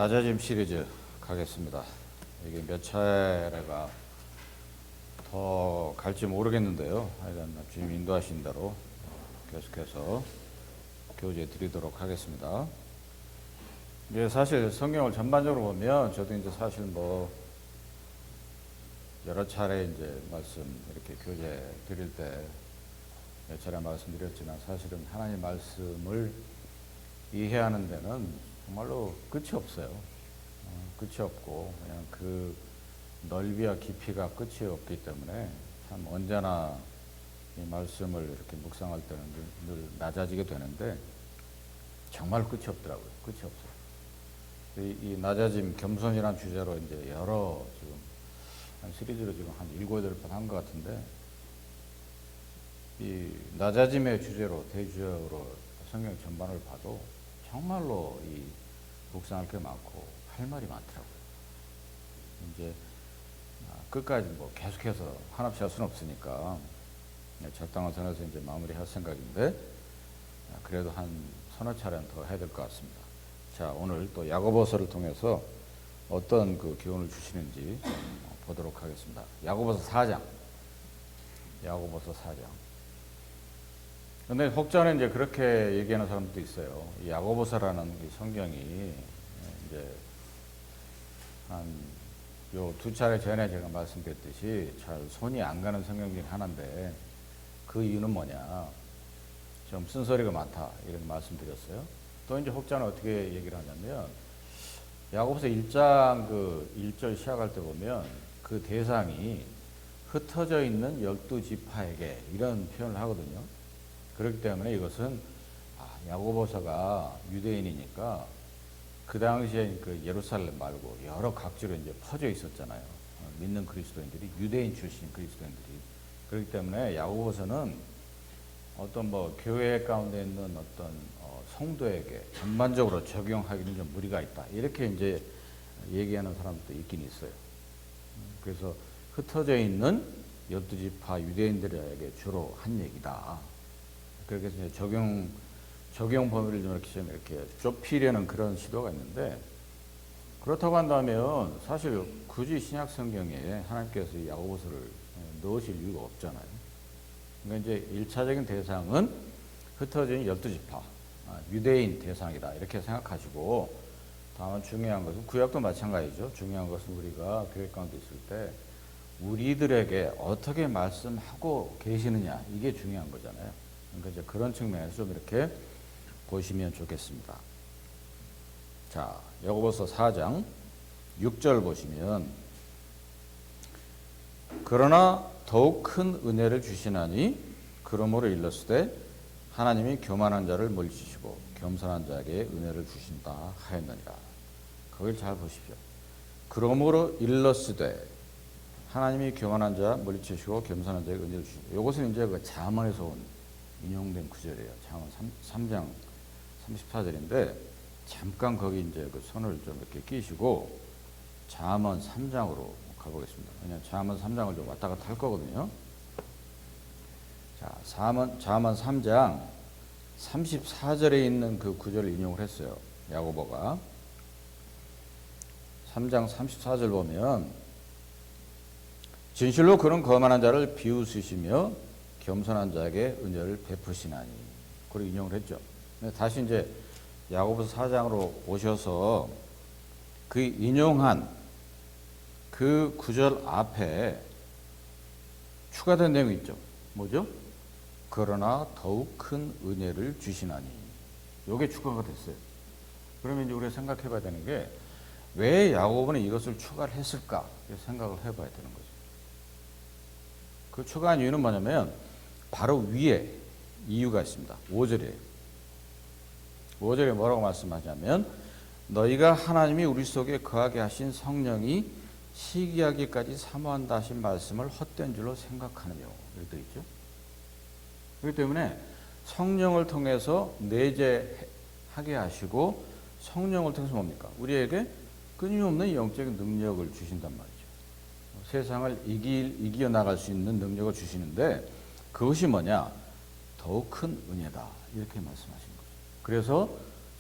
낮아짐 시리즈 가겠습니다. 이게 몇 차례가 더 갈지 모르겠는데요. 하여간 주님 인도하신 대로 계속해서 교제 드리도록 하겠습니다. 이게 사실 성경을 전반적으로 보면 저도 이제 사실 여러 차례 이제 말씀 이렇게 교제 드릴 때 몇 차례 말씀드렸지만 사실은 하나님 말씀을 이해하는 데는 정말로 끝이 없어요. 끝이 없고 그냥 그 넓이와 깊이가 끝이 없기 때문에 참 언제나 이 말씀을 이렇게 묵상할 때는 늘 낮아지게 되는데 정말 끝이 없더라고요. 끝이 없어요. 이 낮아짐 겸손이라는 주제로 이제 여러 지금 한 시리즈로 지금 한 7, 8번 한 것 같은데 이 낮아짐의 주제로 대주제로 성경 전반을 봐도 정말로 이 묵상할 게 많고 할 말이 많더라고요. 이제 끝까지 계속해서 한없이 할 수는 없으니까 적당한 선에서 이제 마무리할 생각인데 그래도 한 서너 차례는 더 해야 될 것 같습니다. 자, 오늘 또 야고보서를 통해서 어떤 그 교훈을 주시는지 보도록 하겠습니다. 야고보서 4장. 야고보서 4장. 근데 혹자는 이제 그렇게 얘기하는 사람도 있어요. 이 야고보서라는 이 성경이 이제 한 요 2차례 전에 제가 말씀드렸듯이 잘 손이 안 가는 성경 중에 하나인데 그 이유는 뭐냐? 좀 쓴소리가 많다 이런 말씀드렸어요. 또 이제 혹자는 어떻게 얘기를 하냐면 야고보서 1장 그 1절 시작할 때 보면 그 대상이 흩어져 있는 12지파에게 이런 표현을 하거든요. 그렇기 때문에 이것은 야고보서가 유대인이니까 그 당시에 그 예루살렘 말고 여러 각지로 이제 퍼져 있었잖아요. 믿는 그리스도인들이 유대인 출신 그리스도인들이 그렇기 때문에 야고보서는 어떤 교회 가운데 있는 어떤 성도에게 전반적으로 적용하기는 좀 무리가 있다 이렇게 이제 얘기하는 사람도 있긴 있어요. 그래서 흩어져 있는 12지파 유대인들에게 주로 한 얘기다. 그렇게 해서 적용 범위를 좀 이렇게 좁히려는 그런 시도가 있는데 그렇다고 한다면 사실 굳이 신약 성경에 하나님께서 이 야고보서를 넣으실 이유가 없잖아요. 그러니까 이제 1차적인 대상은 흩어진 12지파, 유대인 대상이다 이렇게 생각하시고 다만 중요한 것은 구약도 마찬가지죠. 중요한 것은 우리가 교회 가운데 있을 때 우리들에게 어떻게 말씀하고 계시느냐 이게 중요한 거잖아요. 그러니까 이제 그런 측면에서 좀 이렇게 보시면 좋겠습니다. 자, 야고보서 4장 6절 보시면 그러나 더욱 큰 은혜를 주시나니 그러므로 일렀으되 하나님이 교만한 자를 물리치시고 겸손한 자에게 은혜를 주신다 하였느니라. 거길 잘 보십시오. 그러므로 일렀으되 하나님이 교만한 자 물리치시고 겸손한 자에게 은혜를 주신다. 이것은 이제 그 잠언에서 온 인용된 구절이에요. 잠언 3장 34절인데 잠깐 거기 이제 그 손을 좀 이렇게 끼시고 잠언 3장으로 가보겠습니다. 왜냐하면 잠언 3장을 좀 왔다 갔다 할 거거든요. 자, 잠언 3장 34절에 있는 그 구절을 인용을 했어요. 야고보가 3장 34절 보면 진실로 그런 거만한 자를 비웃으시며 겸손한 자에게 은혜를 베푸시나니 그걸 인용을 했죠. 다시 이제 야고보서 4장으로 오셔서 그 인용한 그 구절 앞에 추가된 내용이 있죠. 뭐죠? 그러나 더욱 큰 은혜를 주시나니 이게 추가가 됐어요. 그러면 이제 우리가 생각해 봐야 되는 게 왜 야고보는 이것을 추가를 했을까 생각을 해 봐야 되는 거죠. 그 추가한 이유는 뭐냐면 바로 위에 이유가 있습니다. 5절이에요. 5절에 뭐라고 말씀하냐면 너희가 하나님이 우리 속에 거하게 하신 성령이 시기하기까지 사모한다 하신 말씀을 헛된 줄로 생각하느뇨 이렇게 되어 있죠. 그렇기 때문에 성령을 통해서 내재하게 하시고 성령을 통해서 뭡니까? 우리에게 끊임없는 영적인 능력을 주신단 말이죠. 세상을 이겨나갈 수 있는 능력을 주시는데 그것이 뭐냐? 더욱 큰 은혜다 이렇게 말씀하신 거죠. 그래서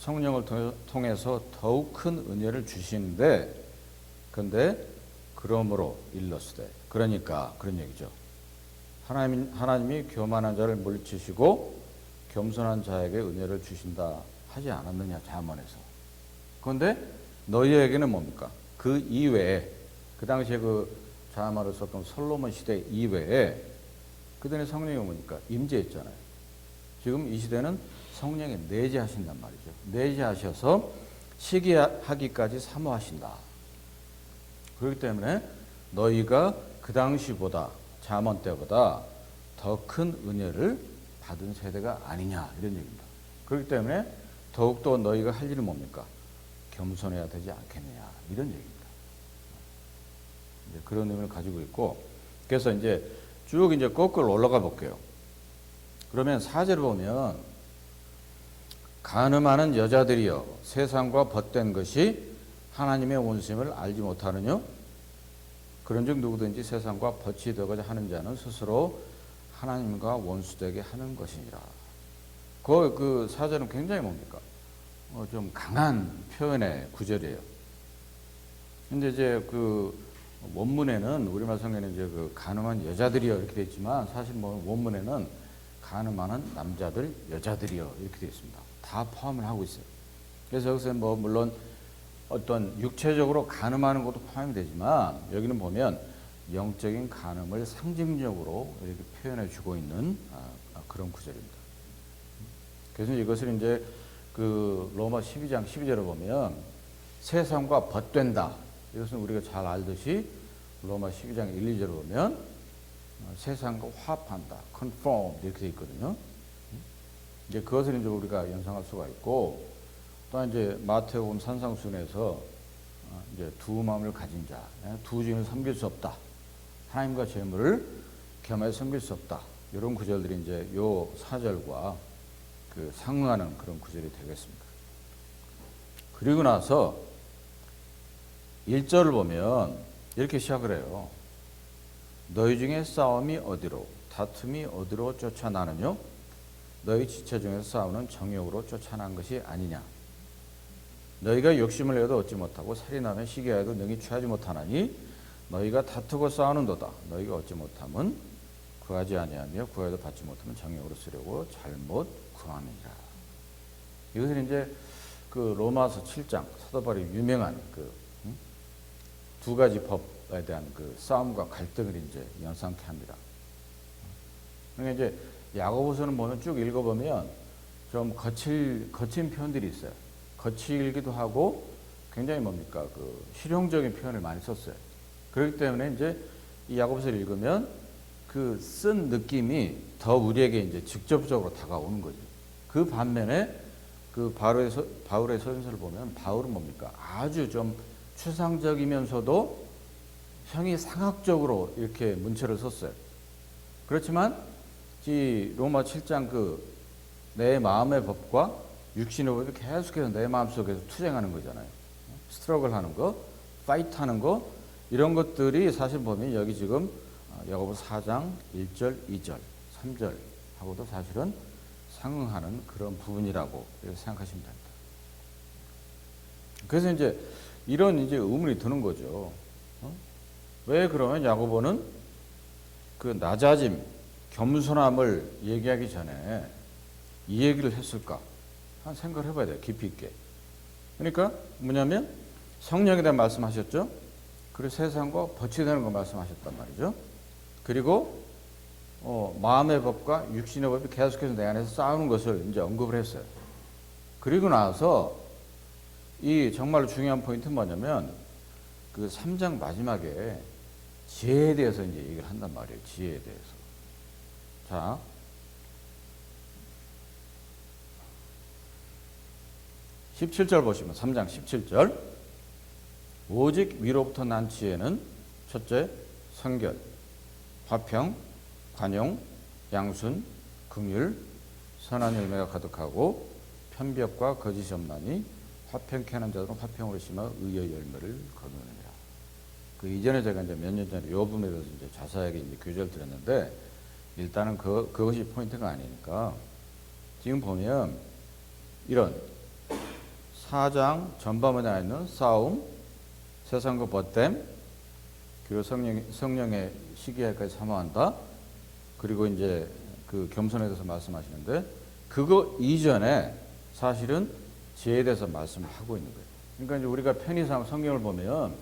성령을 통해서 더욱 큰 은혜를 주시는데, 근데 그러므로 일러스되, 그러니까 그런 얘기죠. 하나님이 교만한 자를 물리치시고 겸손한 자에게 은혜를 주신다 하지 않았느냐, 잠언에서. 그런데 너희에게는 뭡니까? 그 이외에, 그 당시에 그 잠언을 썼던 솔로몬 시대 이외에 그들의 성령이 뭡니까? 임재했잖아요. 지금 이 시대는 성령이 내재하신단 말이죠. 내재하셔서 시기하기까지 사모하신다. 그렇기 때문에 너희가 그 당시보다, 잠언 때보다 더 큰 은혜를 받은 세대가 아니냐, 이런 얘기입니다. 그렇기 때문에 더욱더 너희가 할 일은 뭡니까? 겸손해야 되지 않겠느냐, 이런 얘기입니다. 이제 그런 의미를 가지고 있고, 그래서 이제 쭉 이제 거꾸로 올라가 볼게요. 그러면 4절을 보면, 간음하는 여자들이여 세상과 벗된 것이 하나님의 원수임을 알지 못하느뇨? 그런즉 누구든지 세상과 벗이 되고자 하는 자는 스스로 하나님과 원수되게 하는 것이니라. 그 4절은 굉장히 뭡니까? 좀 강한 표현의 구절이에요. 근데 이제 그 원문에는, 우리말 성경에는 이제 그 간음한 여자들이여 이렇게 되어 있지만, 사실 뭐 원문에는 간음하는 남자들, 여자들이여 이렇게 되어 있습니다. 다 포함을 하고 있어요. 그래서 여기서 뭐 물론 어떤 육체적으로 간음하는 것도 포함이 되지만, 여기는 보면 영적인 간음을 상징적으로 이렇게 표현해 주고 있는 그런 구절입니다. 그래서 이것을 이제 그 로마 12장 12절을 보면 세상과 벗된다. 이것은 우리가 잘 알듯이 로마 12장 1, 2절을 보면 세상과 화합한다. conform 이렇게 되어 있거든요. 이제 그것을 이제 우리가 연상할 수가 있고, 또 이제 마태복음 산상순에서 이제 두 마음을 가진 자, 두 주인을 섬길 수 없다. 하나님과 재물을 겸하여 섬길 수 없다. 이런 구절들이 이제 요 4절과 그 상응하는 그런 구절이 되겠습니다. 그리고 나서 1절을 보면 이렇게 시작을 해요. 너희 중에 싸움이 어디로, 다툼이 어디로 쫓아나느뇨? 너희 지체 중에서 싸우는 정욕으로 쫓아난 것이 아니냐? 너희가 욕심을 내어도 얻지 못하고 살인하며 시기하여도 능히 취하지 못하나니 너희가 다투고 싸우는도다. 너희가 얻지 못하면 구하지 아니하며 구하여도 받지 못하면 정욕으로 쓰려고 잘못 구하느니라. 이것은 이제 그 로마서 7장 사도 바울이 유명한 그 두 가지 법에 대한 그 싸움과 갈등을 이제 연상케 합니다. 그러니까 이제 야고보서는 보면 쭉 읽어보면 좀 거친 표현들이 있어요. 거칠기도 하고 굉장히 뭡니까? 그 실용적인 표현을 많이 썼어요. 그렇기 때문에 이제 이 야고보서를 읽으면 그 쓴 느낌이 더 우리에게 이제 직접적으로 다가오는 거죠. 그 반면에 그 바울의 서신서를 보면 바울은 뭡니까? 아주 좀 추상적이면서도 형이상학적으로 이렇게 문체를 썼어요. 그렇지만 이 로마 7장 그 내 마음의 법과 육신의 법이 계속해서 내 마음속에서 투쟁하는 거잖아요. 스트러글 하는 거, 파이트 하는 거, 이런 것들이 사실 보면 여기 지금 야고보서 4장 1절, 2절, 3절 하고도 사실은 상응하는 그런 부분이라고 이렇게 생각하시면 됩니다. 그래서 이제 이런 이제 의문이 드는 거죠. 왜 그러면 야고보는 그 낮아짐, 겸손함을 얘기하기 전에 이 얘기를 했을까? 한 생각을 해봐야 돼요. 깊이 있게. 그러니까 뭐냐면 성령에 대한 말씀하셨죠. 그리고 세상과 벗이 되는 거 말씀하셨단 말이죠. 그리고 마음의 법과 육신의 법이 계속해서 내 안에서 싸우는 것을 이제 언급을 했어요. 그리고 나서 이 정말로 중요한 포인트는 뭐냐면 그 3장 마지막에 지혜에 대해서 이제 얘기를 한단 말이에요. 지혜에 대해서. 자, (17절) 보시면 3장 17절 오직 위로부터 난 지혜는 첫째 선결, 화평, 관용, 양순, 긍휼, 선한 열매가 가득하고 편벽과 거짓이 없나니 화평케 하는 자들은 화평으로 심어 의의 열매를 거두느니라. 그 이전에 제가 이제 몇 년 전에 이 부분에 대해서 이제 자세하게 이제 교재를 드렸는데 일단은 그것이 포인트가 아니니까 지금 보면 이런 4장 전반부에 있는 싸움, 세상과 벗됨, 그리고 성령의 시기에까지 사모한다. 그리고 이제 그 겸손에 대해서 말씀하시는데 그거 이전에 사실은 지혜에 대해서 말씀을 하고 있는 거예요. 그러니까 이제 우리가 편의상 성경을 보면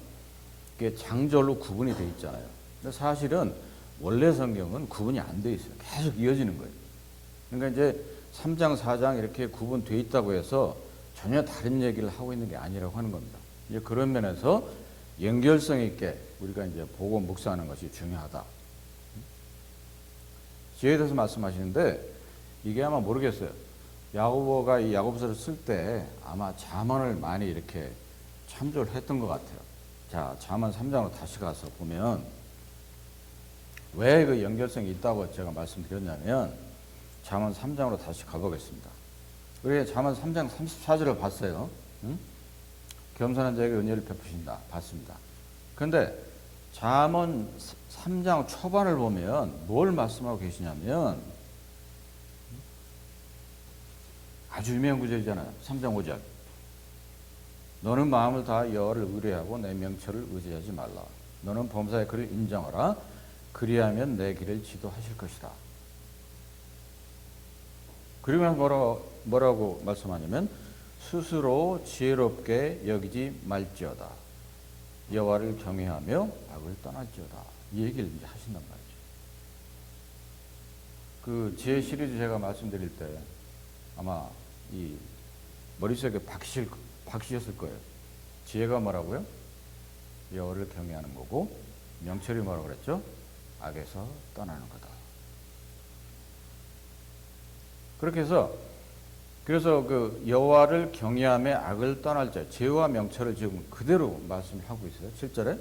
이게 장절로 구분이 돼 있잖아요. 근데 사실은 원래 성경은 구분이 안 돼 있어요. 계속 이어지는 거예요. 그러니까 이제 3장, 4장 이렇게 구분돼 있다고 해서 전혀 다른 얘기를 하고 있는 게 아니라고 하는 겁니다. 이제 그런 면에서 연결성 있게 우리가 이제 보고 묵상하는 것이 중요하다. 지혜에 대해서 말씀하시는데 이게 아마 모르겠어요. 야고보가 이 야고보서를 쓸 때 아마 잠언을 많이 이렇게 참조를 했던 것 같아요. 자, 잠언 3장으로 다시 가서 보면 왜 그 연결성이 있다고 제가 말씀드렸냐면 잠언 3장으로 다시 가보겠습니다. 우리 잠언 3장 34절을 봤어요. 응? 겸손한 자에게 은혜를 베푸신다. 봤습니다. 그런데 잠언 3장 초반을 보면 뭘 말씀하고 계시냐면 아주 유명한 구절이잖아요. 3장 5절. 너는 마음을 다하 여호와를 의뢰하고 내 명철을 의지하지 말라. 너는 범사의 그를 인정하라. 그리하면 내 길을 지도하실 것이다. 그리고 나서 뭐라고 말씀하냐면 스스로 지혜롭게 여기지 말지어다. 여호와를 경외하며 악을 떠날지어다. 이 얘기를 이제 하신단 말이죠. 그 지혜 시리즈 제가 말씀드릴 때 아마 이 머릿속에 박히셨을 거예요. 지혜가 뭐라고요? 여호와를 경외하는 거고 명철이 뭐라고 그랬죠? 악에서 떠나는 거다. 그렇게 해서 그래서 그 여호와를 경외하며 악을 떠날 자, 지혜와 명철을 지금 그대로 말씀을 하고 있어요. 7절에.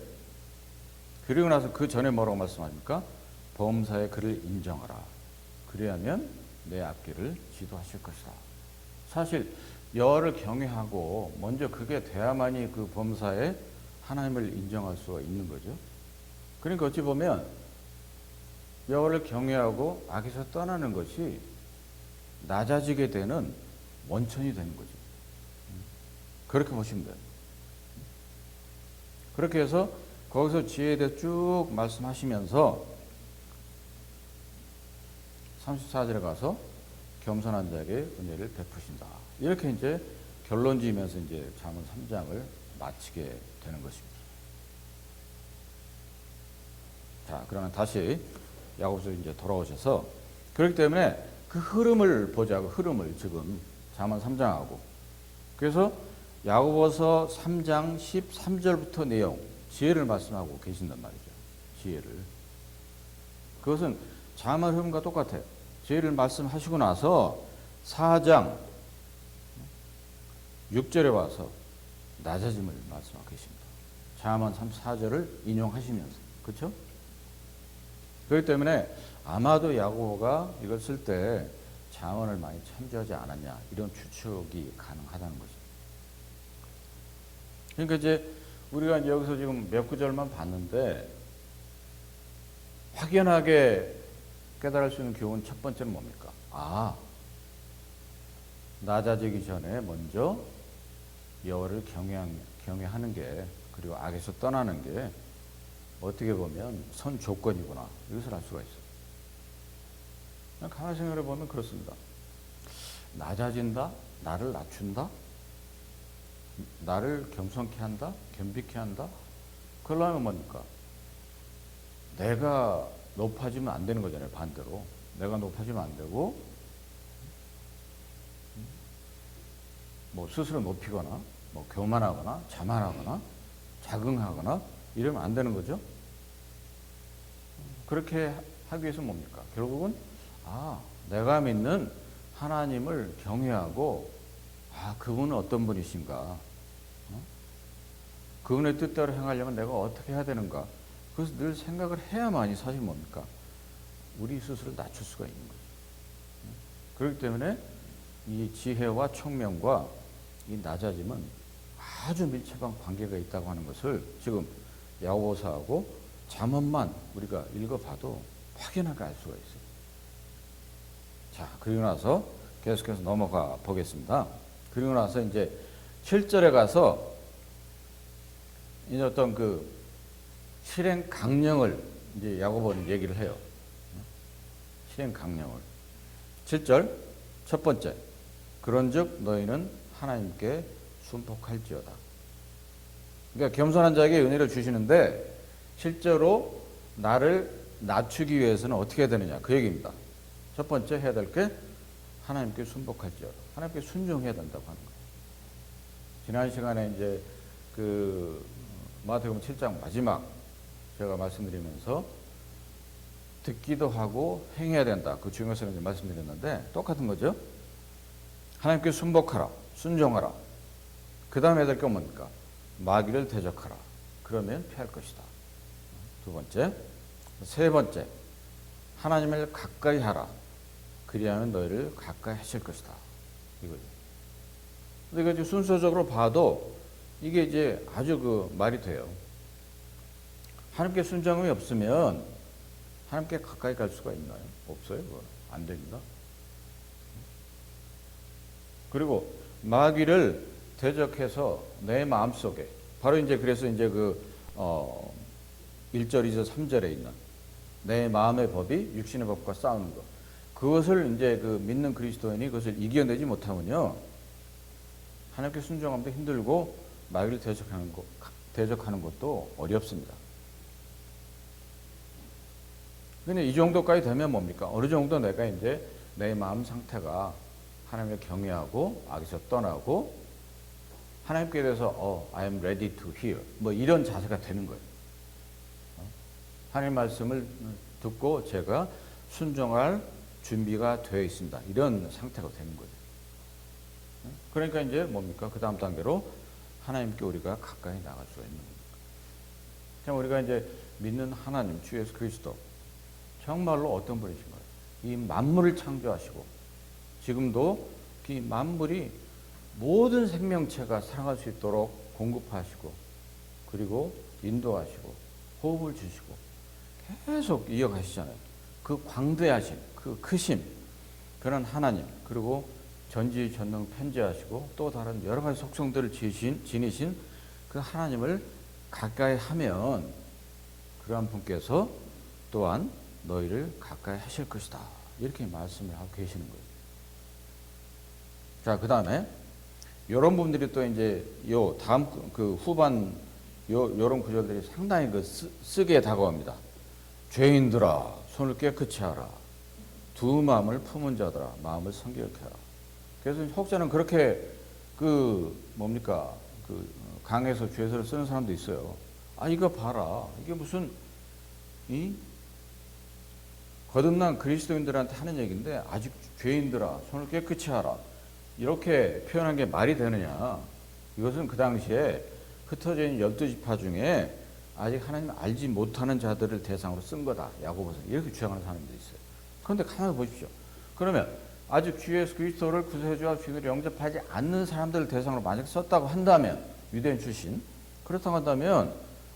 그리고 나서 그 전에 뭐라고 말씀하십니까? 범사에 그를 인정하라. 그리하면 내 앞길을 지도하실 것이다. 사실 여호와를 경외하고 먼저 그게 돼야만이 그 범사에 하나님을 인정할 수가 있는 거죠. 그러니까 어찌 보면 여호와를 경외하고 악에서 떠나는 것이 낮아지게 되는 원천이 되는 거죠. 그렇게 보시면 돼요. 그렇게 해서 거기서 지혜에 대해 쭉 말씀하시면서 34절에 가서 겸손한 자에게 은혜를 베푸신다. 이렇게 이제 결론 지으면서 이제 잠언 3장을 마치게 되는 것입니다. 자, 그러면 다시 야고보서 이제 돌아오셔서 그렇기 때문에 그 흐름을 보자고 흐름을 지금 잠언 3장하고 그래서 야고보서 3장 13절부터 내용 지혜를 말씀하고 계신단 말이죠. 지혜를. 그것은 잠언 흐름과 똑같아요. 지혜를 말씀하시고 나서 4장 6절에 와서 낮아짐을 말씀하고 계십니다. 잠언 34절을 인용하시면서. 그렇죠? 그렇기 때문에 아마도 야고보가 이걸 쓸 때 잠언을 많이 참조하지 않았냐 이런 추측이 가능하다는 거죠. 그러니까 이제 우리가 이제 여기서 지금 몇 구절만 봤는데 확연하게 깨달을 수 있는 교훈 첫 번째는 뭡니까? 낮아지기 전에 먼저 여호와를 경외하는 게 그리고 악에서 떠나는 게 어떻게 보면 선 조건이구나 이것을 알 수가 있어요. 가만히 생각해 보면 그렇습니다. 낮아진다? 나를 낮춘다? 나를 겸손케 한다? 겸비케 한다? 그러려면 뭡니까? 내가 높아지면 안 되는 거잖아요. 반대로. 내가 높아지면 안 되고 뭐 스스로 높이거나 뭐 교만하거나 자만하거나 자긍하거나 이러면 안 되는 거죠. 그렇게 하기 위해서 뭡니까? 결국은 내가 믿는 하나님을 경외하고 그분은 어떤 분이신가? 그분의 뜻대로 행하려면 내가 어떻게 해야 되는가? 그래서 늘 생각을 해야만이 사실 뭡니까? 우리 스스로를 낮출 수가 있는 거죠. 그렇기 때문에 이 지혜와 총명과 이 낮아짐은 아주 밀접한 관계가 있다고 하는 것을 지금 야고보서하고 잠언만 우리가 읽어봐도 확연하게 알 수가 있어요. 자, 그리고 나서 계속해서 넘어가 보겠습니다. 그리고 나서 이제 7절에 가서 이제 어떤 그 실행 강령을 이제 야고보는 얘기를 해요. 실행 강령을. 7절 첫 번째. 그런즉 너희는 하나님께 순복할지어다. 그러니까 겸손한 자에게 은혜를 주시는데 실제로 나를 낮추기 위해서는 어떻게 해야 되느냐 그 얘기입니다. 첫 번째 해야 될 게 하나님께 순복할지어다. 하나님께 순종해야 된다고 하는 거예요. 지난 시간에 이제 그 마태복음 7장 마지막 제가 말씀드리면서 듣기도 하고 행해야 된다. 그 중요성을 이제 말씀드렸는데 똑같은 거죠. 하나님께 순복하라. 순종하라. 그 다음에 해야 될 게 뭡니까? 마귀를 대적하라. 그러면 피할 것이다. 두 번째. 세 번째. 하나님을 가까이 하라. 그리하면 너희를 가까이 하실 것이다. 이거죠. 근데 이거 순서적으로 봐도 이게 이제 아주 그 말이 돼요. 하나님께 순종이 없으면 하나님께 가까이 갈 수가 있나요? 없어요. 그건 안 됩니다. 그리고 마귀를 대적해서 내 마음속에 바로 이제 그래서 이제 그 1절, 2절, 3절에 있는 내 마음의 법이 육신의 법과 싸우는 것. 그것을 이제 그 믿는 그리스도인이 그것을 이겨내지 못하면요. 하나님께 순종하기도 힘들고 마귀를 대적하는 것도 어렵습니다. 근데 이 정도까지 되면 뭡니까? 어느 정도 내가 이제 내 마음 상태가 하나님을 경외하고 악에서 떠나고 하나님께 대해서 I am ready to hear 뭐 이런 자세가 되는 거예요. 하나님 말씀을 듣고 제가 순종할 준비가 되어 있습니다. 이런 상태가 되는 거죠. 그러니까 이제 뭡니까? 그 다음 단계로 하나님께 우리가 가까이 나갈 수가 있는 겁니다. 참 우리가 이제 믿는 하나님, 주 예수 그리스도 정말로 어떤 분이신가요? 이 만물을 창조하시고 지금도 이 만물이 모든 생명체가 살아갈 수 있도록 공급하시고 그리고 인도하시고 호흡을 주시고 계속 이어가시잖아요. 그 광대하신 그 크심 그런 하나님 그리고 전지전능 편재하시고 또 다른 여러 가지 속성들을 지니신 그 하나님을 가까이 하면 그러한 분께서 또한 너희를 가까이 하실 것이다. 이렇게 말씀을 하고 계시는 거예요. 자, 그 다음에 이런 부분들이 또 이제 요 다음 그 후반 요런 구절들이 상당히 그 쓰게 다가옵니다. 죄인들아 손을 깨끗이 하라. 두 마음을 품은 자들아 마음을 성결케 하라. 그래서 혹자는 그렇게 그 뭡니까 그 강에서 죄서를 쓰는 사람도 있어요. 아 이거 봐라. 이게 무슨 이 거듭난 그리스도인들한테 하는 얘기인데 아직 죄인들아 손을 깨끗이 하라. 이렇게 표현한 게 말이 되느냐. 이것은 그 당시에 흩어져 있는 12지파 중에 아직 하나님 알지 못하는 자들을 대상으로 쓴 거다. 야고보서 이렇게 주장하는 사람들이 있어요. 그런데 가만히 보십시오. 그러면 아직 주 예수 그리스도를 구세주와 주인으로 영접하지 않는 사람들을 대상으로 만약 썼다고 한다면 유대인 출신 그렇다고 한다면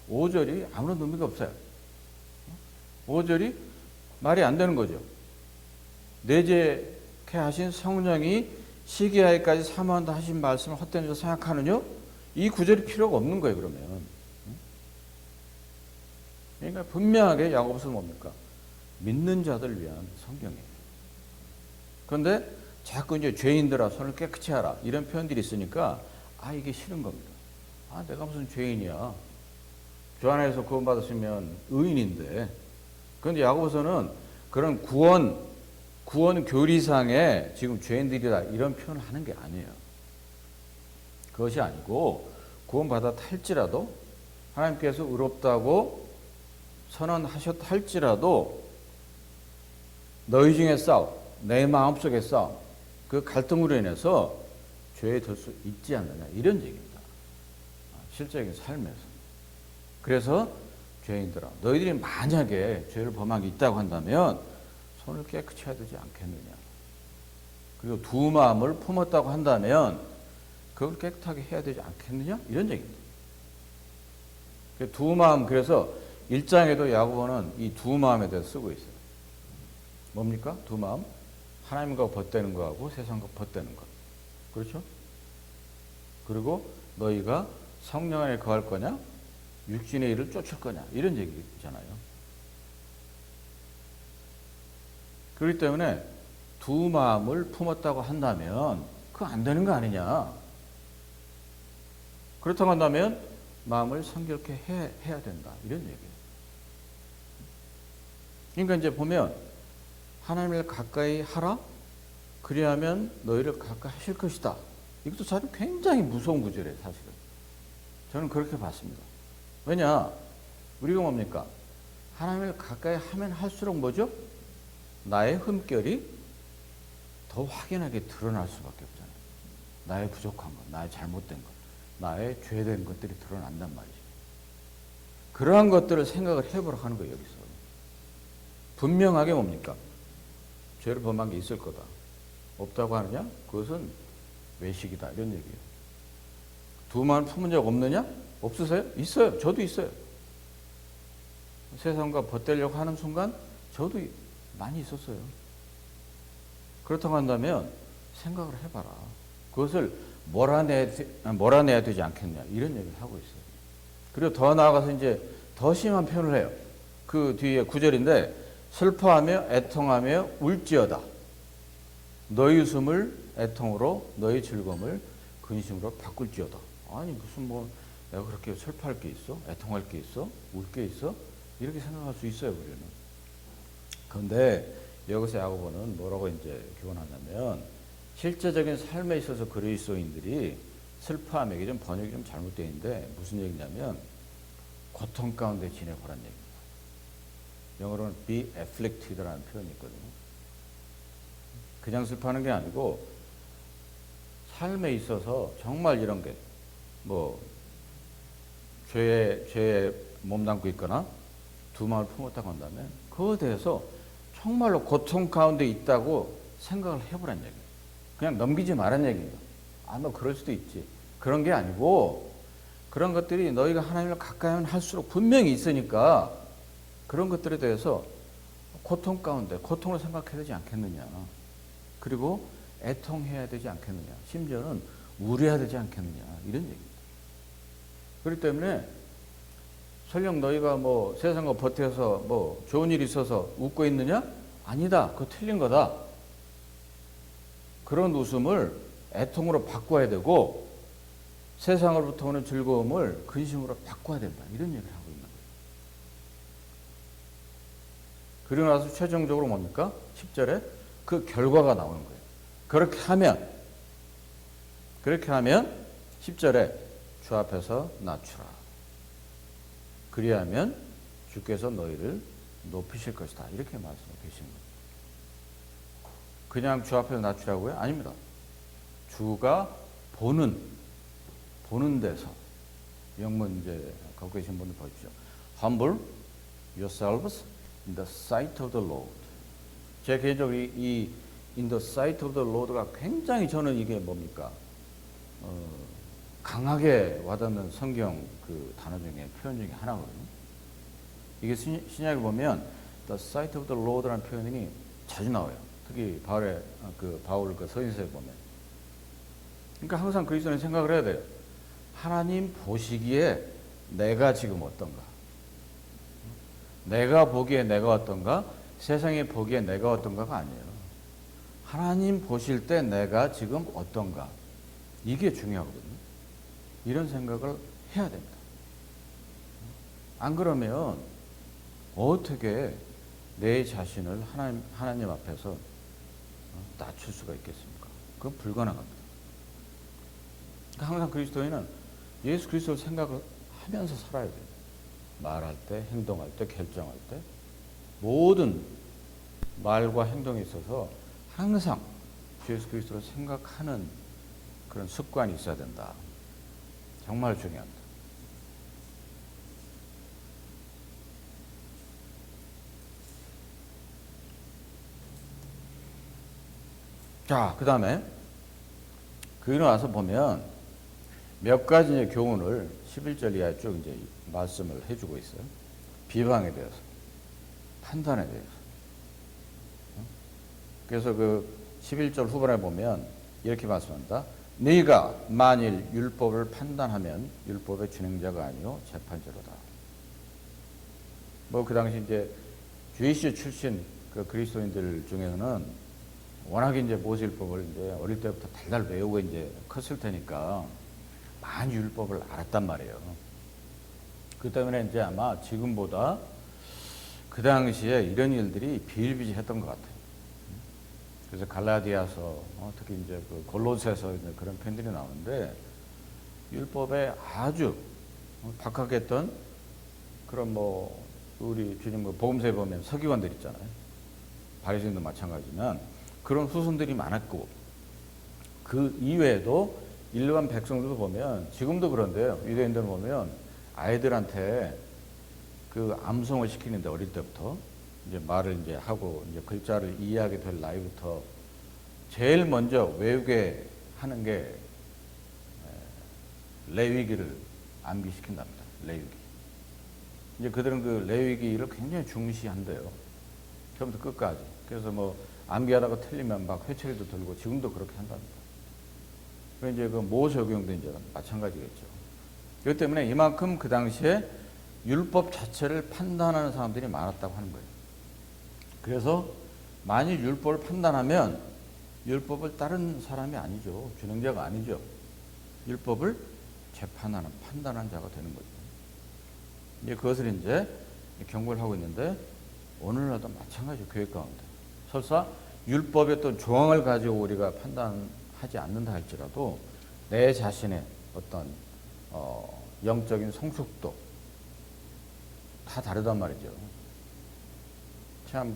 5절이 아무런 의미가 없어요. 5절이 말이 안 되는 거죠. 내재케 하신 성령이 시기하에까지 사모한다 하신 말씀을 헛된 줄 생각하느냐? 이 구절이 필요가 없는 거예요. 그러면 그러니까 분명하게 야고보서는 뭡니까? 믿는 자들 위한 성경이에요. 그런데 자꾸 이제 죄인들아 손을 깨끗이 하라 이런 표현들이 있으니까 아 이게 싫은 겁니다. 아 내가 무슨 죄인이야. 주 안에서 구원받았으면 의인인데. 그런데 야고보서는 그런 구원 교리상에 지금 죄인들이다 이런 표현을 하는 게 아니에요. 그것이 아니고 구원받았다 할지라도 하나님께서 의롭다고 선언하셨다 할지라도 너희 중에 싸움, 내 마음속에 싸움, 그 갈등으로 인해서 죄에 들 수 있지 않느냐 이런 얘기입니다. 실제적인 삶에서. 그래서 죄인들아 너희들이 만약에 죄를 범한 게 있다고 한다면 손을 깨끗이 해야 되지 않겠느냐. 그리고 두 마음을 품었다고 한다면 그걸 깨끗하게 해야 되지 않겠느냐 이런 얘기입니다. 두 마음 그래서 1장에도 야고보는 이 두 마음에 대해서 쓰고 있어요. 뭡니까? 두 마음? 하나님과 벗되는 거하고 세상과 벗되는 것. 그렇죠? 그리고 너희가 성령 안에 거할 거냐? 육신의 일을 쫓을 거냐? 이런 얘기잖아요. 그렇기 때문에 두 마음을 품었다고 한다면 그거 안 되는 거 아니냐? 그렇다고 한다면 마음을 성결케 해야 된다. 이런 얘기예요. 그러니까 이제 보면 하나님을 가까이 하라? 그리하면 너희를 가까이 하실 것이다. 이것도 사실 굉장히 무서운 구절이에요, 사실은. 저는 그렇게 봤습니다. 왜냐? 우리가 뭡니까? 하나님을 가까이 하면 할수록 뭐죠? 나의 흠결이 더 확연하게 드러날 수밖에 없잖아요. 나의 부족한 것, 나의 잘못된 것, 나의 죄된 것들이 드러난단 말이죠. 그러한 것들을 생각을 해보라고 하는 거예요, 여기서. 분명하게 뭡니까? 죄를 범한 게 있을 거다. 없다고 하느냐? 그것은 외식이다. 이런 얘기예요. 두 마음 품은 적 없느냐? 없으세요? 있어요. 저도 있어요. 세상과 벗되려고 하는 순간 저도 많이 있었어요. 그렇다고 한다면 생각을 해봐라. 그것을 몰아내야 되지 않겠냐. 이런 얘기를 하고 있어요. 그리고 더 나아가서 이제 더 심한 표현을 해요. 그 뒤에 9절인데 슬퍼하며 애통하며 울지어다. 너희 웃음을 애통으로 너희 즐거움을 근심으로 바꿀지어다. 아니 무슨 뭐 내가 그렇게 슬퍼할 게 있어? 애통할 게 있어? 울 게 있어? 이렇게 생각할 수 있어요, 우리는. 그런데 여기서 야고보는 뭐라고 이제 교훈하냐면 실제적인 삶에 있어서 그리스도인들이 슬퍼하며, 이게 좀 번역이 좀 잘못되어 있는데 무슨 얘기냐면 고통 가운데 지내보란 얘기입니다. 영어로는 be afflicted라는 표현이 있거든요. 그냥 슬퍼하는 게 아니고 삶에 있어서 정말 이런 게 뭐 죄에 몸담고 있거나 두 마음을 품었다고 한다면 그거에 대해서 정말로 고통 가운데 있다고 생각을 해보란 얘기예요. 그냥 넘기지 말란 얘기예요. 아, 뭐 그럴 수도 있지. 그런 게 아니고 그런 것들이 너희가 하나님을 가까이 하면 할수록 분명히 있으니까 그런 것들에 대해서 고통 가운데 고통을 생각해야 되지 않겠느냐. 그리고 애통해야 되지 않겠느냐. 심지어는 우려해야 되지 않겠느냐. 이런 얘기입니다. 그렇기 때문에 설령 너희가 뭐 세상과 버텨서 뭐 좋은 일이 있어서 웃고 있느냐? 아니다. 그거 틀린 거다. 그런 웃음을 애통으로 바꿔야 되고 세상으로부터 오는 즐거움을 근심으로 바꿔야 된다. 이런 얘기를 하고 있는 거예요. 그리고 나서 최종적으로 뭡니까? 10절에 그 결과가 나오는 거예요. 그렇게 하면 10절에 주 앞에서 낮추라. 그리하면 주께서 너희를 높이실 것이다. 이렇게 말씀하고 계신 거예요. 그냥 주 앞에서 낮추라고요? 아닙니다. 주가 보는 데서 영문 이제 갖고 계신 분들 보십시오. Humble yourselves in the sight of the Lord. 제 개인적으로 이 in the sight of the Lord가 굉장히 저는 이게 뭡니까? 강하게 와닿는 성경 그 단어 중에 표현 중에 하나거든요. 이게 신약에 보면 the sight of the Lord라는 표현이 자주 나와요. 특히 바울 그 서신서에 보면. 그러니까 항상 그리스도는 생각을 해야 돼요. 하나님 보시기에 내가 지금 어떤가? 내가 보기에 내가 어떤가? 세상이 보기에 내가 어떤가가 아니에요. 하나님 보실 때 내가 지금 어떤가? 이게 중요하거든요. 이런 생각을 해야 됩니다. 안 그러면 어떻게 내 자신을 하나님 앞에서 낮출 수가 있겠습니까? 그건 불가능합니다. 항상 그리스도인은 예수 그리스도를 생각을 하면서 살아야 돼요. 말할 때, 행동할 때, 결정할 때 모든 말과 행동에 있어서 항상 예수 그리스도를 생각하는 그런 습관이 있어야 된다. 정말 중요합니다. 자, 그 다음에 그리고 나서 보면 몇 가지 이제 교훈을 11절 이하에 쭉 이제 말씀을 해주고 있어요. 비방에 대해서, 판단에 대해서. 그래서 그 11절 후반에 보면 이렇게 말씀합니다. 네가 만일 율법을 판단하면 율법의 준행자가 아니요 재판자로다. 뭐 그 당시 이제 주이시 출신 그 그리스도인들 중에서는 워낙 이제 모세율법을 이제 어릴 때부터 달달 외우고 이제 컸을 테니까 많이 율법을 알았단 말이에요. 그 때문에 이제 아마 지금보다 그 당시에 이런 일들이 비일비재했던 것 같아요. 그래서 갈라디아서 특히 이제 그 골로새서 그런 편들이 나오는데 율법에 아주 박학했던 그런 뭐 우리 주님 그 복음서에 보면 서기관들 있잖아요. 바리새인도 마찬가지지만 그런 후손들이 많았고 그 이외에도 일반 백성들도 보면 지금도 그런데요. 유대인들 보면 아이들한테 그 암송을 시키는데 어릴 때부터 이제 말을 이제 하고 이제 글자를 이해하게 될 나이부터 제일 먼저 외우게 하는 게 레위기를 암기시킨답니다. 레위기. 이제 그들은 그 레위기를 굉장히 중시한대요. 처음부터 끝까지. 그래서 뭐 암기하다가 틀리면 막 회초리도 들고 지금도 그렇게 한답니다. 그래서 이제 그 모적용도 이제 마찬가지겠죠. 그렇기 때문에 이만큼 그 당시에 율법 자체를 판단하는 사람들이 많았다고 하는 거예요. 그래서 만일 율법을 판단하면 율법을 따른 사람이 아니죠. 준행자가 아니죠. 율법을 재판하는, 판단하는 자가 되는 거죠. 이제 그것을 이제 경고를 하고 있는데 오늘날도 마찬가지로 교회 가운데 설사 율법의 어떤 조항을 가지고 우리가 판단하지 않는다 할지라도 내 자신의 어떤 영적인 성숙도 다 다르단 말이죠. 참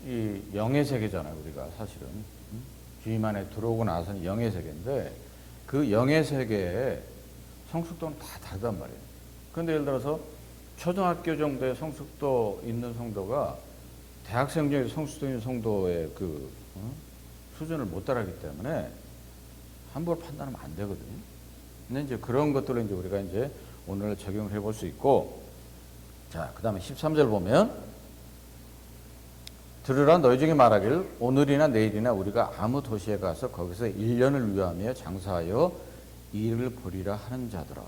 이 영의 세계잖아요. 우리가 사실은 주님 안에 들어오고 나서는 영의 세계인데 그 영의 세계의 성숙도는 다 다르단 말이에요. 그런데 예를 들어서 초등학교 정도의 성숙도 있는 성도가 대학생 중에 성숙도 있는 성도의 그 수준을 못 따라하기 때문에 함부로 판단하면 안 되거든요. 근데 이제 그런 것들을 이제 우리가 이제 오늘 적용을 해볼 수 있고, 자, 그 다음에 13절 보면 들으라 너희 중에 말하기를 오늘이나 내일이나 우리가 아무 도시에 가서 거기서 1년을 위하며 장사하여 일을 벌이라 하는 자들아.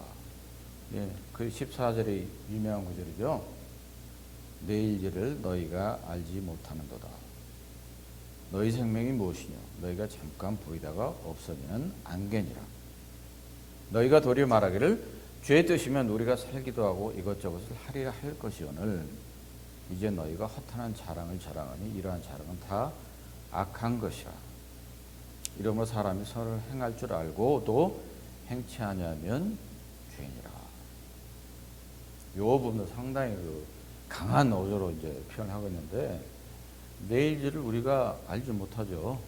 예, 그 14절의 유명한 구절이죠. 내일일을 너희가 알지 못하는도다. 너희 생명이 무엇이냐? 너희가 잠깐 보이다가 없어지는 안개니라. 너희가 도리어 말하기를 죄의 뜻이면 우리가 살기도 하고 이것저것을 하리라 할 것이오늘 이제 너희가 허탄한 자랑을 자랑하니 이러한 자랑은 다 악한 것이라. 이러므로 사람이 선을 행할 줄 알고도 행치 아니하면 죄니라. 요 부분도 상당히 그 강한 어조로 이제 표현하고 있는데 내일을 우리가 알지 못하죠.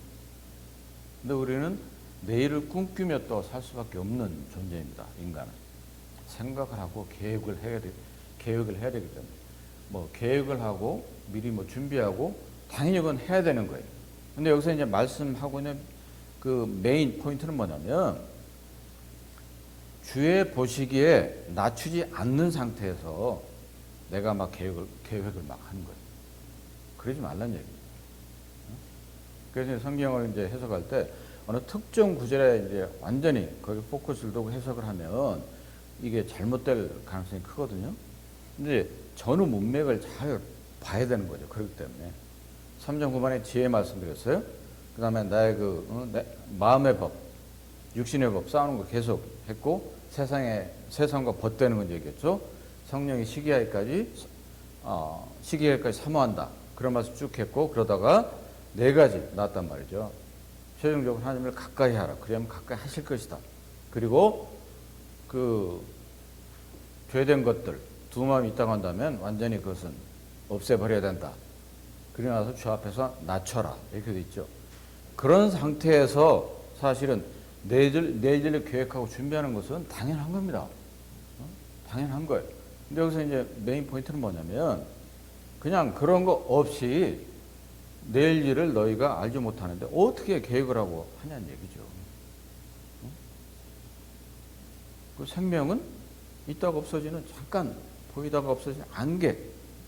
근데 우리는 내일을 꿈꾸며 또 살 수밖에 없는 존재입니다. 인간은 생각을 하고 계획을 해야 되기 때문에 뭐 계획을 하고 미리 뭐 준비하고 당연히 그건 해야 되는 거예요. 근데 여기서 이제 말씀하고 있는 그 메인 포인트는 뭐냐면 주의 보시기에 낮추지 않는 상태에서 내가 막 계획을 막 하는 거예요. 그러지 말란 얘기예요. 그래서 성경을 이제 해석할 때 어느 특정 구절에 이제 완전히 거기 포커스를 두고 해석을 하면 이게 잘못될 가능성이 크거든요. 근데 전후 문맥을 잘 봐야 되는 거죠. 그렇기 때문에 3장 9반에 지혜 말씀드렸어요. 그 다음에 나의 내 마음의 법, 육신의 법 싸우는 거 계속 했고 세상과 벗되는 건 얘기했죠. 성령이 시기하기까지 사모한다. 그런 말씀 쭉 했고 그러다가 4가지 나왔단 말이죠. 최종적으로 하나님을 가까이 하라. 그러면 가까이 하실 것이다. 그리고 그 죄된 것들 두 마음이 있다고 한다면 완전히 그것은 없애버려야 된다. 그러고 나서 주 앞에서 낮춰라. 이렇게 돼 있죠. 그런 상태에서 사실은 내일을 계획하고 준비하는 것은 당연한 겁니다. 당연한 거예요. 근데 여기서 이제 메인 포인트는 뭐냐면 그냥 그런 거 없이 내일 일을 너희가 알지 못하는데 어떻게 계획을 하고 하냐는 얘기죠. 그 생명은 있다가 없어지는 잠깐 보이다가 없어지는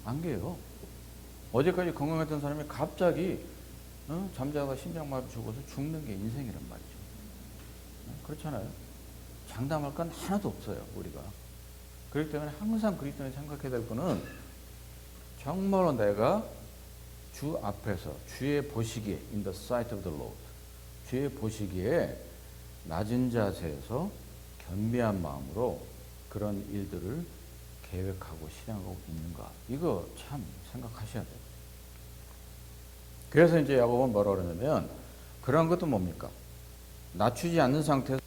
안개예요. 어제까지 건강했던 사람이 갑자기 잠자다가 심장마비 죽어서 죽는 게 인생이란 말이죠. 그렇잖아요. 장담할 건 하나도 없어요, 우리가. 그렇기 때문에 항상 그리스도인이 생각해야 될 거는 정말로 내가 주 앞에서 주의 보시기에 in the sight of the Lord 주의 보시기에 낮은 자세에서 겸비한 마음으로 그런 일들을 계획하고 실행하고 있는가 이거 참 생각하셔야 돼요. 그래서 이제 야곱은 뭐라 그러냐면 그런 것도 뭡니까? 낮추지 않는 상태에서